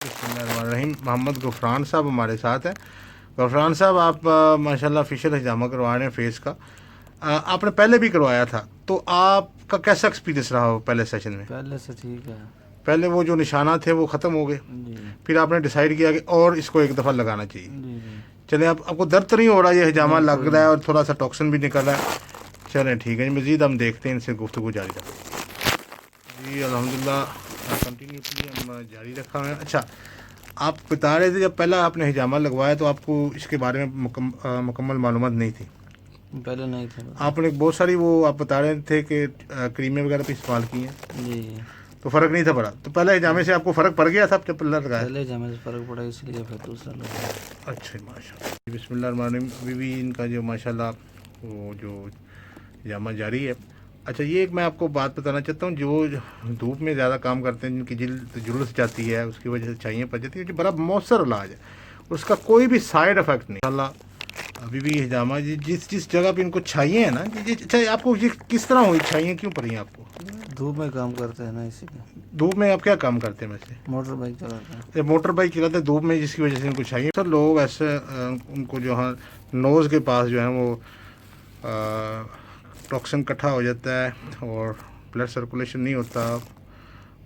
बिस्मिल्लाहिर्रहमानिर्रहीम। मोहम्मद गफरान साहब हमारे साथ हैं। गफरान साहब, आप माशाल्लाह फेशियल हिजामा करवा रहे हैं फेस का। आपने पहले भी करवाया था, तो आपका कैसा एक्सपीरियंस रहा हो पहले सेशन में? पहले से ठीक है पहले वो जो निशाना थे वो ख़त्म हो गए, जी फिर आपने डिसाइड किया कि और इसको एक दफ़ा लगाना चाहिए। जी जी। चलें, आपको दर्द तो नहीं हो रहा? ये हिजामा नहीं, लग कोई रहा है और थोड़ा सा टॉक्सिन भी निकल रहा है। चलें ठीक है, मज़ीद हम देखते हैं, इनसे गुफ्तगू जारी रखते हैं। जी अल्हम्दुलिल्लाह, कंटिन्यूसली हम जारी रखा है। अच्छा, आप बता रहे थे जब पहला आपने हिजामा लगवाया तो आपको इसके बारे में मुकम्मल मालूमात नहीं थी। पहले नहीं था आपने बहुत सारी वो आप बता रहे थे कि क्रीमें वगैरह भी इस्तेमाल की हैं, जी। तो फ़र्क नहीं था पड़ा। तो पहले हिजामे से आपको फ़र्क पड़ गया था जब पहला लगाया? पहले जमे से फर्क पड़ा इसलिए फिर दूसरा लगा। अच्छा माशाल्लाह, बिस्मिल्लाहिर्रहमानिर्रहीम। अभी भी इनका जो माशाल्लाह वो जो हिजामा जारी है। अच्छा, ये एक मैं आपको बात बताना चाहता हूँ, जो धूप में ज़्यादा काम करते हैं, जिनकी जिल्द झुलस जाती है, उसकी वजह से छाइयाँ पड़ जाती है, जो बड़ा मौसर इलाज है, उसका कोई भी साइड इफ़ेक्ट नहीं माशाल्लाह। अभी भी हिजामा जिस जिस जगह पे इनको छाइयाँ हैं ना जी। अच्छा, आपको ये किस तरह हुई छाइयाँ, क्यों पड़ी हैं आपको? धूप में काम करते हैं ना इसीलिए। धूप में आप क्या काम करते हैं वैसे? मोटर बाइक चलाते हैं। ये मोटर बाइक चलाते हैं धूप में, जिसकी वजह से इनको चाहिए। सर लोग ऐसे उनको जो है नोज़ के पास जो है वो टॉक्सिन इकट्ठा हो जाता है और ब्लड सर्कुलेशन नहीं होता,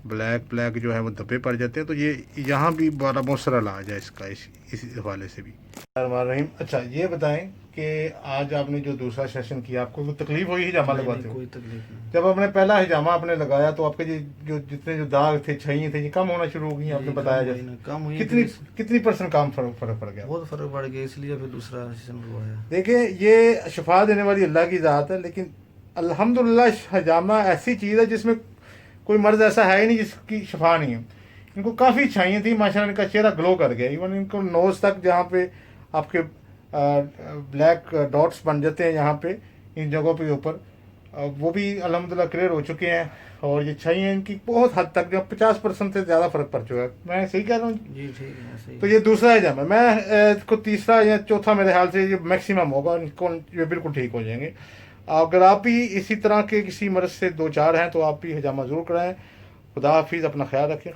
ब्लैक ब्लैक जो है वो धब्बे पड़ जाते हैं। तो ये यहाँ भी बड़ा मौसर इलाज है इसका, इसी हवाले से भी। रहीम। अच्छा, ये बताएं कि आज आपने जो दूसरा सेशन किया, आपको कोई तकलीफ हुई हिजामा लगवाते हुए? कोई तकलीफ नहीं। जब आपने पहला हिजामा आपने लगाया तो आपके जो जितने जो दाग थे, छाइयाँ थे, ये कम होना शुरू हो गई, आपने बताया जैसे? कम हुई। कितनी परसेंट कम फर्क पड़ गया? बहुत फर्क पड़ गया, इसलिए फिर दूसरा सेशन लगवाया। देखिए, ये शिफा देने वाली अल्लाह की ज़ात है, लेकिन अल्हम्दुलिल्लाह हिजामा ऐसी चीज़ है जिसमें कोई मर्ज़ ऐसा है ही नहीं जिसकी शिफा नहीं है। इनको काफ़ी छाइयाँ थी माशाल्लाह, इनका चेहरा ग्लो कर गया। इवन इनको नोज़ तक जहाँ पे आपके ब्लैक डॉट्स बन जाते हैं यहाँ पे इन जगहों पे ऊपर, वो भी अल्हम्दुलिल्लाह क्लियर हो चुके हैं। और ये छाइयाँ इनकी बहुत हद तक जो 50% से ज़्यादा फ़र्क पड़ चुका है। मैं सही कह रहा हूँ जी? ठीक है, सही। तो ये दूसरा हिजामा है। मैं इसको तीसरा या चौथा मेरे ख्याल से ये मैक्सिमम होगा, इनको ये बिल्कुल ठीक हो जाएंगे। अगर आप भी इसी तरह के किसी मर्ज़ से दो चार हैं तो आप भी हिजामा ज़रूर कराएँ। खुदा हाफिज़, अपना ख्याल रखें।